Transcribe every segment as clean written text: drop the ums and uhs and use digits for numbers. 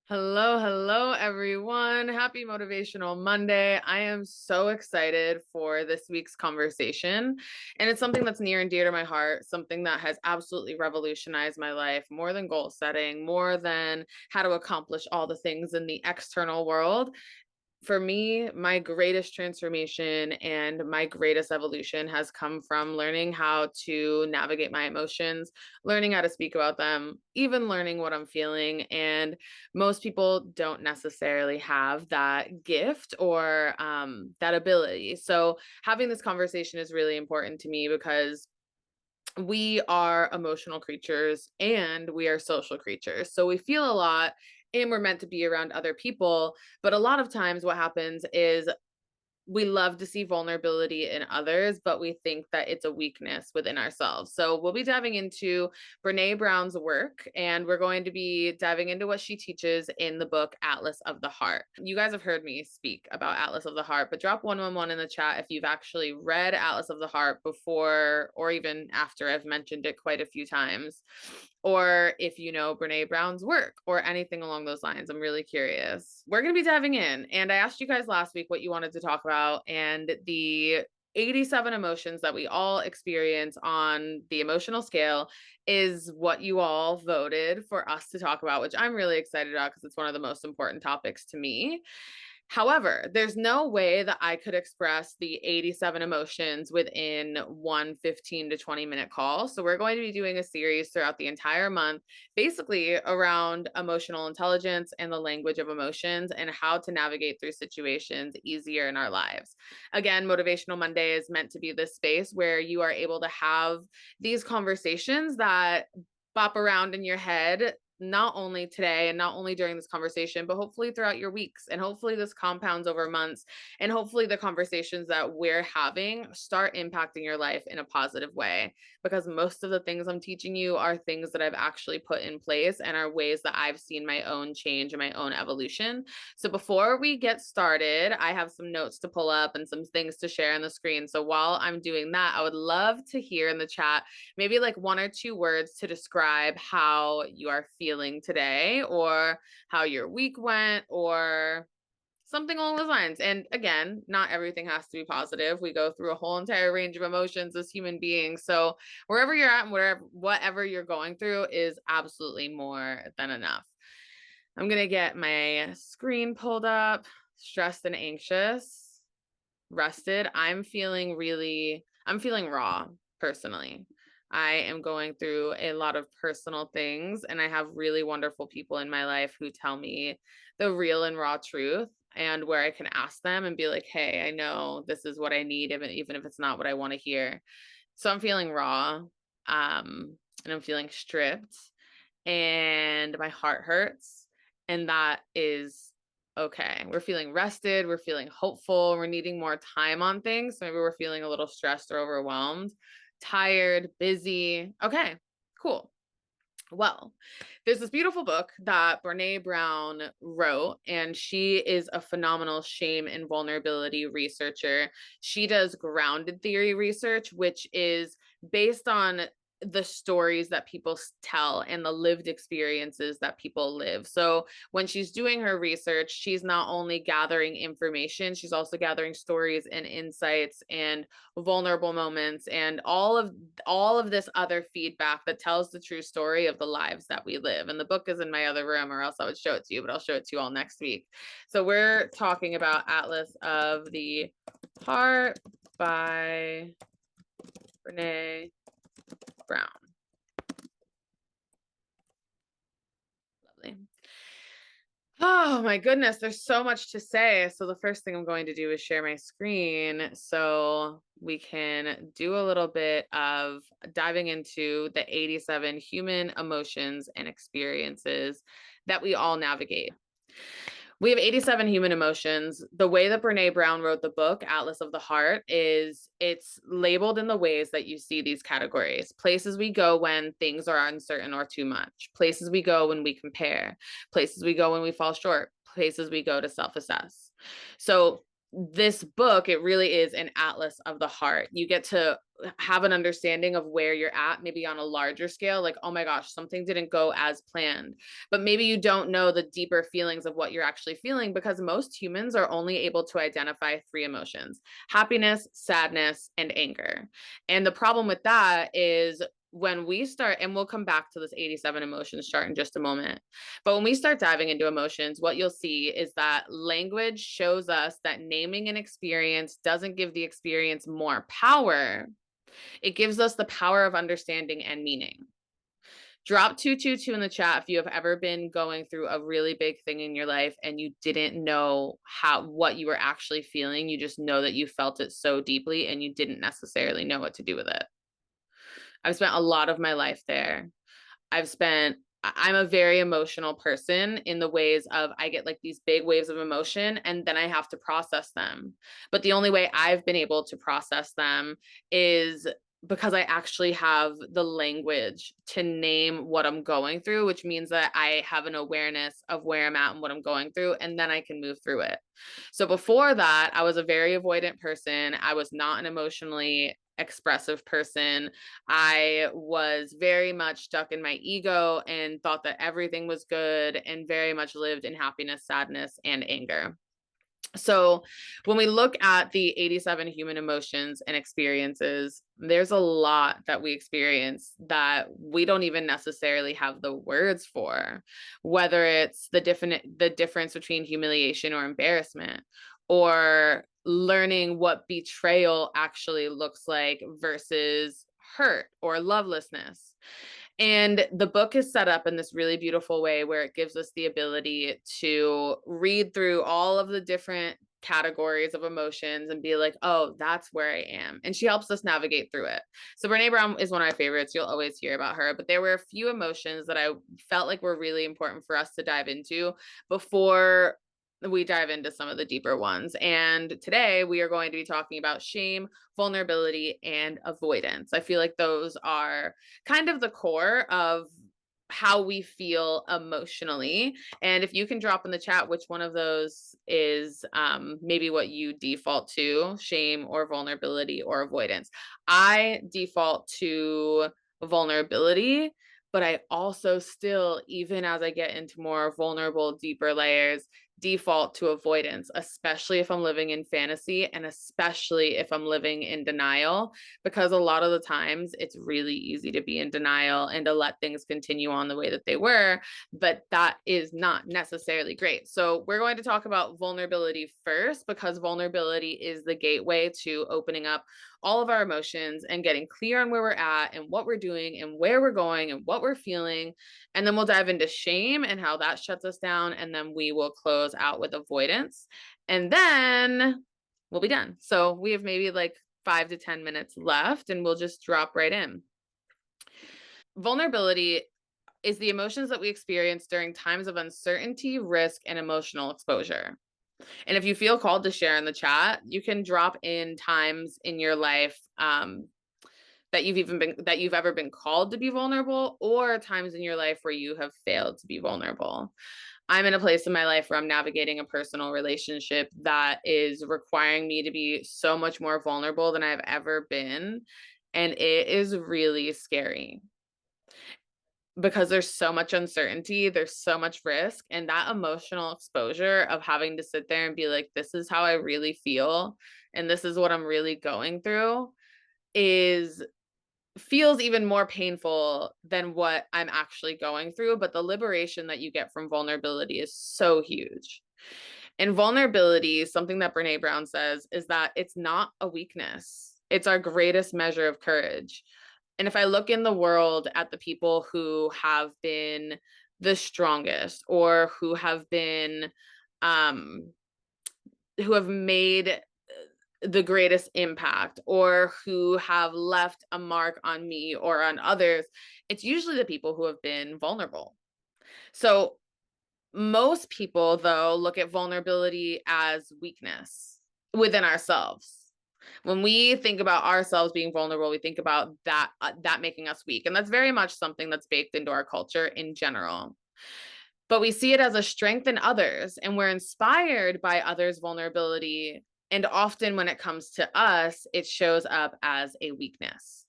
Hello, hello, everyone. Happy Motivational Monday. I am so excited for this week's conversation. And it's something that's near and dear to my heart, something that has absolutely revolutionized my life more than goal setting, more than how to accomplish all the things in the external world. For me, my greatest transformation and my greatest evolution has come from learning how to navigate my emotions, learning how to speak about them, even learning what I'm feeling. And most people don't necessarily have that gift or that ability. So, having this conversation is really important to me because we are emotional creatures and we are social creatures. So we feel a lot and we're meant to be around other people. But a lot of times, what happens is we love to see vulnerability in others, but we think that it's a weakness within ourselves. So we'll be diving into Brené Brown's work, and we're going to be diving into what she teaches in the book Atlas of the Heart. You guys have heard me speak about Atlas of the Heart, but drop 111 in the chat if you've actually read Atlas of the Heart before or even after I've mentioned it quite a few times, or if you know Brené Brown's work or anything along those lines. I'm really curious. We're going to be diving in. And I asked you guys last week what you wanted to talk about, and the 87 emotions that we all experience on the emotional scale is what you all voted for us to talk about, which I'm really excited about because it's one of the most important topics to me. However, there's no way that I could express the 87 emotions within one 15 to 20-minute call. So we're going to be doing a series throughout the entire month, basically around emotional intelligence and the language of emotions and how to navigate through situations easier in our lives. Again, Motivational Monday is meant to be this space where you are able to have these conversations that bop around in your head, not only today and not only during this conversation, but hopefully throughout your weeks. And hopefully this compounds over months. And hopefully the conversations that we're having start impacting your life in a positive way. Because most of the things I'm teaching you are things that I've actually put in place and are ways that I've seen my own change and my own evolution. So before we get started, I have some notes to pull up and some things to share on the screen. So while I'm doing that, I would love to hear in the chat maybe like one or two words to describe how you are feeling today or how your week went or something along those lines. And again, not everything has to be positive. We go through a whole entire range of emotions as human beings. So wherever you're at and whatever you're going through is absolutely more than enough. I'm going to get my screen pulled up. Stressed and anxious, rested. I'm feeling raw personally. I am going through a lot of personal things, and I have really wonderful people in my life who tell me the real and raw truth, and where I can ask them and be like, hey, I know this is what I need, even if it's not what I want to hear. So I'm feeling raw, and I'm feeling stripped, and my heart hurts, and that is okay. We're feeling rested, we're feeling hopeful, we're needing more time on things. So maybe we're feeling a little stressed or overwhelmed, tired, busy. Okay, cool. Well, there's this beautiful book that Brené Brown wrote, and she is a phenomenal shame and vulnerability researcher. She does grounded theory research, which is based on the stories that people tell and the lived experiences that people live. So when she's doing her research, she's not only gathering information, she's also gathering stories and insights and vulnerable moments and all of this other feedback that tells the true story of the lives that we live. And the book is in my other room, or else I would show it to you, but I'll show it to you all next week. So we're talking about Atlas of the Heart by Brené Brown. Lovely. Oh my goodness, there's so much to say. So the first thing I'm going to do is share my screen so we can do a little bit of diving into the 87 human emotions and experiences that we all navigate. We have 87 human emotions. The way that Brené Brown wrote the book, Atlas of the Heart, is it's labeled in the ways that you see these categories. Places we go when things are uncertain or too much. Places we go when we compare. Places we go when we fall short. Places we go to self-assess. So this book, it really is an atlas of the heart. You get to have an understanding of where you're at, maybe on a larger scale, like, oh my gosh, something didn't go as planned. But maybe you don't know the deeper feelings of what you're actually feeling, because most humans are only able to identify three emotions: happiness, sadness, and anger. And the problem with that is, when we start, and we'll come back to this 87 emotions chart in just a moment, but when we start diving into emotions, what you'll see is that language shows us that naming an experience doesn't give the experience more power. It gives us the power of understanding and meaning. Drop 222 in the chat if you have ever been going through a really big thing in your life and you didn't know what you were actually feeling. You just know that you felt it so deeply and you didn't necessarily know what to do with it. I've spent a lot of my life there. I'm a very emotional person, in the ways of, I get like these big waves of emotion and then I have to process them. But the only way I've been able to process them is because I actually have the language to name what I'm going through, which means that I have an awareness of where I'm at and what I'm going through, and then I can move through it. So before that, I was a very avoidant person. I was not an emotionally expressive person. I was very much stuck in my ego and thought that everything was good, and very much lived in happiness, sadness, and anger. So when we look at the 87 human emotions and experiences, there's a lot that we experience that we don't even necessarily have the words for, whether it's the difference between humiliation or embarrassment, or learning what betrayal actually looks like versus hurt or lovelessness. And the book is set up in this really beautiful way where it gives us the ability to read through all of the different categories of emotions and be like, oh, that's where I am. And she helps us navigate through it. So Brené Brown is one of my favorites. You'll always hear about her. But there were a few emotions that I felt like were really important for us to dive into before we dive into some of the deeper ones. And today we are going to be talking about shame, vulnerability, and avoidance. I feel like those are kind of the core of how we feel emotionally. And if you can drop in the chat which one of those is maybe what you default to: shame or vulnerability or avoidance. I default to vulnerability, but I also still, even as I get into more vulnerable, deeper layers, default to avoidance, especially if I'm living in fantasy and especially if I'm living in denial, because a lot of the times it's really easy to be in denial and to let things continue on the way that they were, but that is not necessarily great. So we're going to talk about vulnerability first, because vulnerability is the gateway to opening up all of our emotions and getting clear on where we're at and what we're doing and where we're going and what we're feeling. And then we'll dive into shame and how that shuts us down. And then we will close out with avoidance. And then we'll be done. So we have maybe like 5 to 10 minutes left, and we'll just drop right in. Vulnerability is the emotions that we experience during times of uncertainty, risk, and emotional exposure. And if you feel called to share in the chat, you can drop in times in your life that you've ever been called to be vulnerable, or times in your life where you have failed to be vulnerable. I'm in a place in my life where I'm navigating a personal relationship that is requiring me to be so much more vulnerable than I've ever been. And it is really scary, because there's so much uncertainty, there's so much risk, and that emotional exposure of having to sit there and be like, this is how I really feel, and this is what I'm really going through, is feels even more painful than what I'm actually going through. But the liberation that you get from vulnerability is so huge. And vulnerability, something that Brené Brown says, is that it's not a weakness. It's our greatest measure of courage. And if I look in the world at the people who have been the strongest, or who have been, who have made the greatest impact, or who have left a mark on me or on others, it's usually the people who have been vulnerable. So most people, though, look at vulnerability as weakness within ourselves. When we think about ourselves being vulnerable, we think about that making us weak. And that's very much something that's baked into our culture in general. But we see it as a strength in others, and we're inspired by others' vulnerability And often when it comes to us, it shows up as a weakness.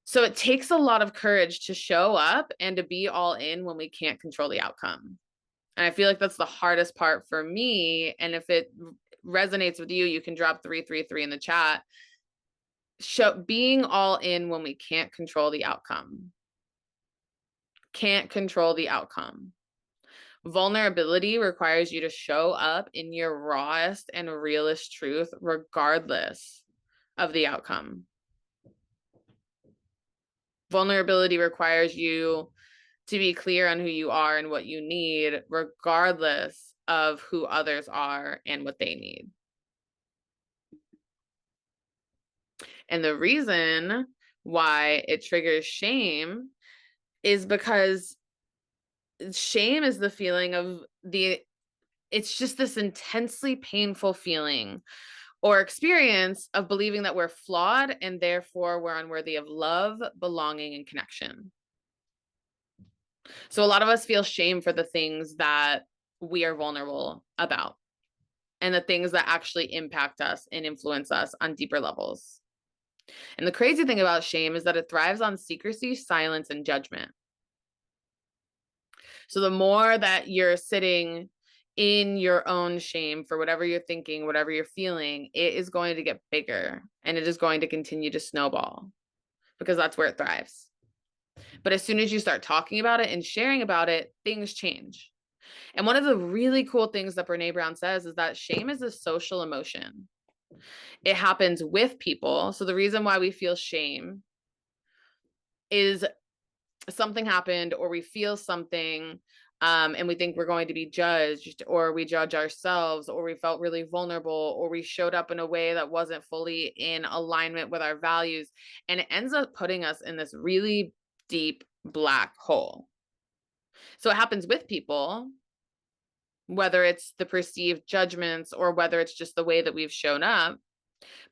So it takes a lot of courage to show up and to be all in when we can't control the outcome. And I feel like that's the hardest part for me. And if it resonates with you, you can drop 333 in the chat. Being all in when we can't control the outcome. Can't control the outcome. Vulnerability requires you to show up in your rawest and realest truth, regardless of the outcome. Vulnerability requires you to be clear on who you are and what you need, regardless of who others are and what they need. And the reason why it triggers shame is because shame is the feeling of it's just this intensely painful feeling or experience of believing that we're flawed and therefore we're unworthy of love, belonging, and connection. So a lot of us feel shame for the things that we are vulnerable about and the things that actually impact us and influence us on deeper levels. And the crazy thing about shame is that it thrives on secrecy, silence, and judgment. So the more that you're sitting in your own shame for whatever you're thinking, whatever you're feeling, it is going to get bigger and it is going to continue to snowball because that's where it thrives. But as soon as you start talking about it and sharing about it, things change. And one of the really cool things that Brené Brown says is that shame is a social emotion. It happens with people. So the reason why we feel shame is something happened or we feel something and we think we're going to be judged, or we judge ourselves, or we felt really vulnerable, or we showed up in a way that wasn't fully in alignment with our values. And it ends up putting us in this really deep black hole. So it happens with people, whether it's the perceived judgments or whether it's just the way that we've shown up,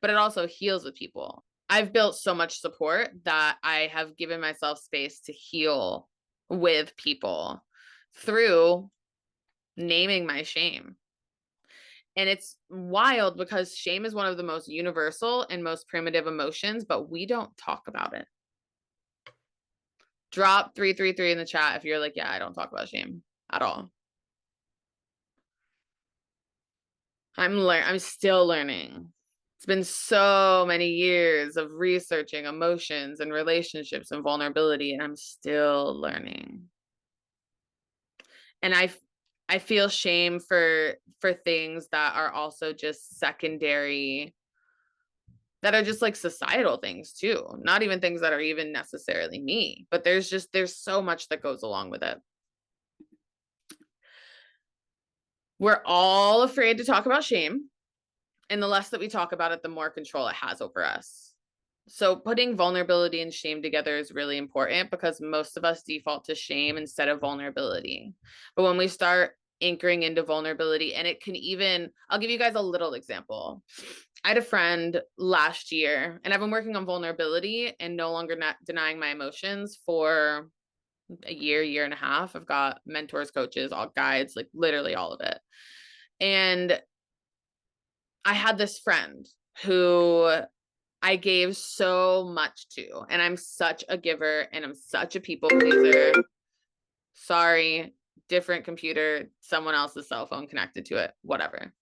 but it also heals with people. I've built so much support that I have given myself space to heal with people through naming my shame. And it's wild because shame is one of the most universal and most primitive emotions, but we don't talk about it. Drop 333 in the chat if you're like, yeah, I don't talk about shame at all. I'm still learning. It's been so many years of researching emotions and relationships and vulnerability, and I'm still learning. And I feel shame for things that are also just secondary, that are just like societal things too, not even things that are even necessarily me, but there's so much that goes along with it. We're all afraid to talk about shame, and the less that we talk about it, the more control it has over us. So putting vulnerability and shame together is really important because most of us default to shame instead of vulnerability. But when we start anchoring into vulnerability, and it can even, I'll give you guys a little example. I had a friend last year, and I've been working on vulnerability and no longer not denying my emotions for a year and a half. I've got mentors, coaches, all guides, like literally all of it. And I had this friend who I gave so much to, and I'm such a giver and I'm such a people pleaser. Sorry, different computer, someone else's cell phone connected to it, whatever.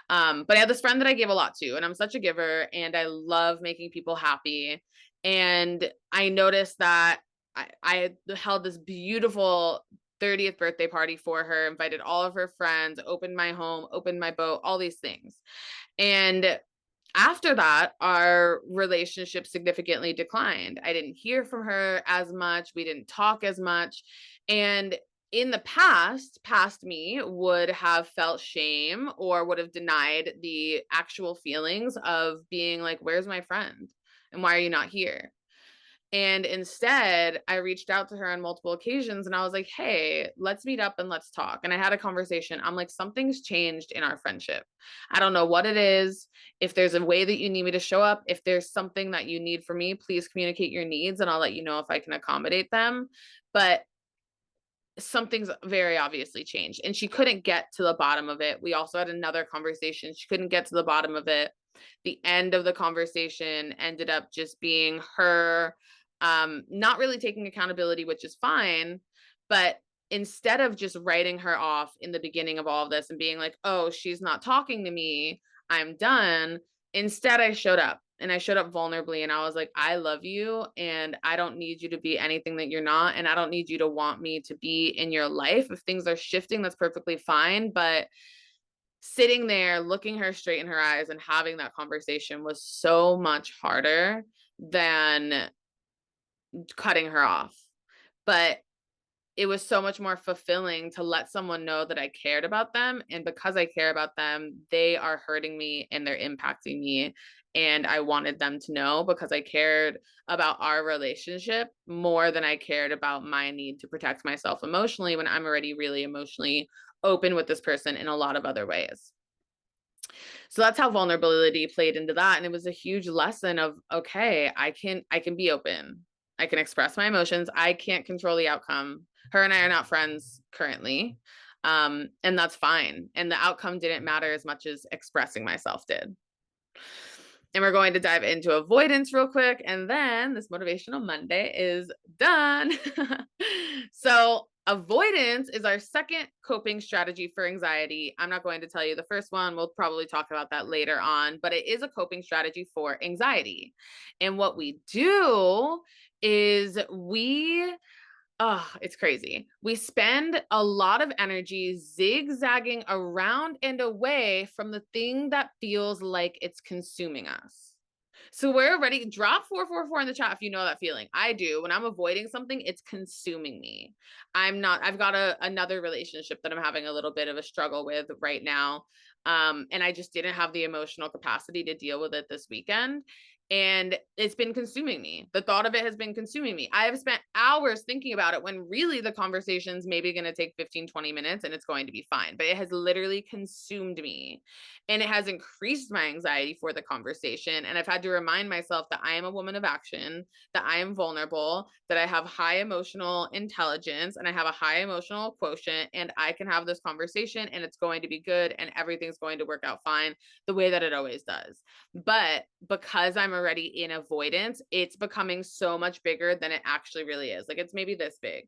But I had this friend that I gave a lot to, and I'm such a giver and I love making people happy. And I noticed that I held this beautiful 30th birthday party for her, invited all of her friends, opened my home, opened my boat, all these things. And after that, our relationship significantly declined. I didn't hear from her as much. We didn't talk as much. And in the past me would have felt shame or would have denied the actual feelings of being like, where's my friend? And why are you not here? And instead, I reached out to her on multiple occasions and I was like, hey, let's meet up and let's talk. And I had a conversation. I'm like, something's changed in our friendship. I don't know what it is. If there's a way that you need me to show up, if there's something that you need from me, please communicate your needs and I'll let you know if I can accommodate them. But something's very obviously changed. And she couldn't get to the bottom of it. We also had another conversation. She couldn't get to the bottom of it. The end of the conversation ended up just being her not really taking accountability, which is fine. But instead of just writing her off in the beginning of all of this and being like, oh, she's not talking to me, I'm done. Instead, I showed up and I showed up vulnerably and I was like, I love you and I don't need you to be anything that you're not. And I don't need you to want me to be in your life. If things are shifting, that's perfectly fine. But sitting there, looking her straight in her eyes and having that conversation was so much harder than cutting her off. But it was so much more fulfilling to let someone know that I cared about them. And because I care about them, they are hurting me and they're impacting me. And I wanted them to know because I cared about our relationship more than I cared about my need to protect myself emotionally when I'm already really emotionally open with this person in a lot of other ways. So that's how vulnerability played into that. And it was a huge lesson of, okay, I can be open. I can express my emotions. I can't control the outcome. Her and I are not friends currently. And that's fine. And the outcome didn't matter as much as expressing myself did. And we're going to dive into avoidance real quick. And then this Motivational Monday is done. So, avoidance is our second coping strategy for anxiety. I'm not going to tell you the first one. We'll probably talk about that later on, but it is a coping strategy for anxiety. And what we do is it's crazy. We spend a lot of energy zigzagging around and away from the thing that feels like it's consuming us. So we're ready. Drop 444 in the chat if you know that feeling. I do. When I'm avoiding something, it's consuming me. I've got another relationship that I'm having a little bit of a struggle with right now. And I just didn't have the emotional capacity to deal with it this weekend. And it's been consuming me. The thought of it has been consuming me. I have spent hours thinking about it when really the conversation's maybe going to take 15, 20 minutes and it's going to be fine. But it has literally consumed me and it has increased my anxiety for the conversation. And I've had to remind myself that I am a woman of action, that I am vulnerable, that I have high emotional intelligence and I have a high emotional quotient and I can have this conversation and it's going to be good and everything's going to work out fine the way that it always does. But because I'm already in avoidance, it's becoming so much bigger than it actually really is. Like it's maybe this big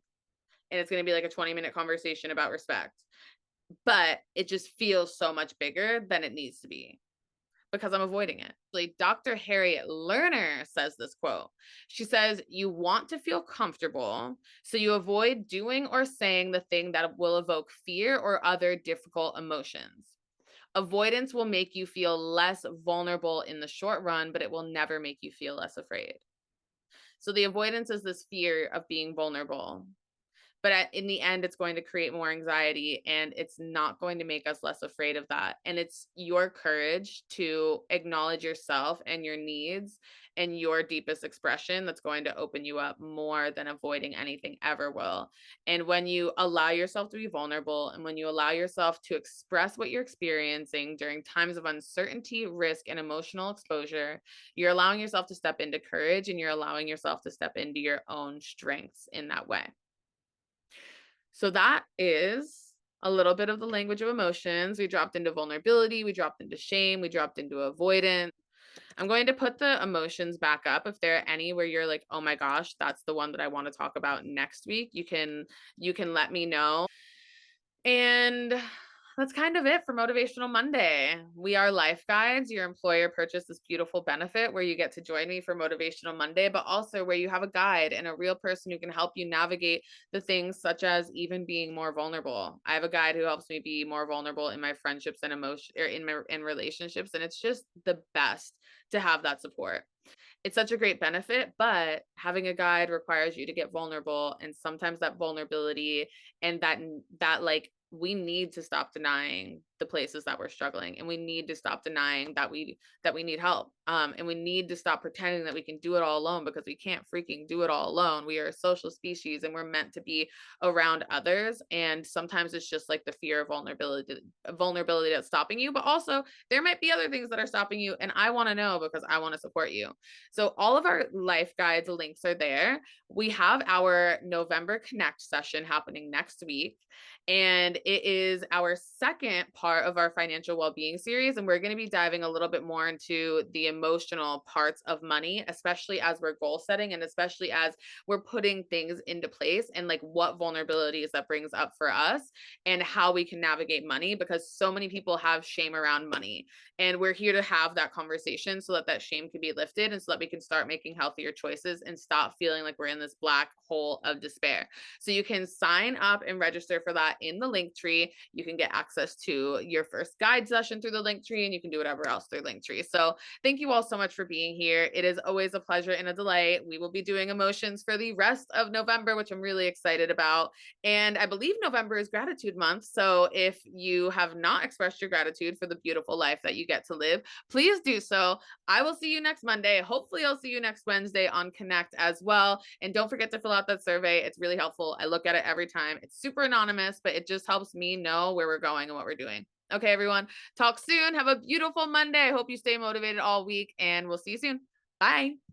and it's going to be like a 20-minute conversation about respect, but it just feels so much bigger than it needs to be because I'm avoiding it. Like Dr. Harriet Lerner says this quote. She says, you want to feel comfortable, so you avoid doing or saying the thing that will evoke fear or other difficult emotions. Avoidance will make you feel less vulnerable in the short run, but it will never make you feel less afraid. So the avoidance is this fear of being vulnerable. But in the end, it's going to create more anxiety and it's not going to make us less afraid of that. And it's your courage to acknowledge yourself and your needs and your deepest expression that's going to open you up more than avoiding anything ever will. And when you allow yourself to be vulnerable and when you allow yourself to express what you're experiencing during times of uncertainty, risk, and emotional exposure, you're allowing yourself to step into courage and you're allowing yourself to step into your own strengths in that way. So that is a little bit of the language of emotions. We dropped into vulnerability, we dropped into shame, we dropped into avoidance. I'm going to put the emotions back up. If there are any where you're like, "Oh my gosh, that's the one that I want to talk about next week," you can let me know. And that's kind of it for Motivational Monday. We are LifeGuides. Your employer purchased this beautiful benefit where you get to join me for Motivational Monday, but also where you have a guide and a real person who can help you navigate the things such as even being more vulnerable. I have a guide who helps me be more vulnerable in my friendships and emotion or in relationships, and it's just the best to have that support. It's such a great benefit, but having a guide requires you to get vulnerable, and sometimes that vulnerability and that like we need to stop denying the places that we're struggling, and we need to stop denying that we need help, and we need to stop pretending that we can do it all alone, because we can't freaking do it all alone. We are a social species and we're meant to be around others, and sometimes it's just like the fear of vulnerability that's stopping you, but also there might be other things that are stopping you, and I want to know because I want to support you. So all of our life guides links are there. We have our November Connect session happening next week, and it is our second part of our financial well-being series. And we're going to be diving a little bit more into the emotional parts of money, especially as we're goal setting and especially as we're putting things into place, and like what vulnerabilities that brings up for us and how we can navigate money, because so many people have shame around money. And we're here to have that conversation so that that shame can be lifted, and so that we can start making healthier choices and stop feeling like we're in this black hole of despair. So you can sign up and register for that in the link tree. You can get access to your first guide session through the link tree, and you can do whatever else through link tree. So thank you all so much for being here. It is always a pleasure and a delight. We will be doing emotions for the rest of November, which I'm really excited about. And I believe November is gratitude month. So if you have not expressed your gratitude for the beautiful life that you get to live, please do so. I will see you next Monday. Hopefully I'll see you next Wednesday on Connect as well. And don't forget to fill out that survey. It's really helpful. I look at it every time. It's super anonymous, but it just helps me know where we're going and what we're doing. Okay, everyone. Talk soon. Have a beautiful Monday. I hope you stay motivated all week, and we'll see you soon. Bye.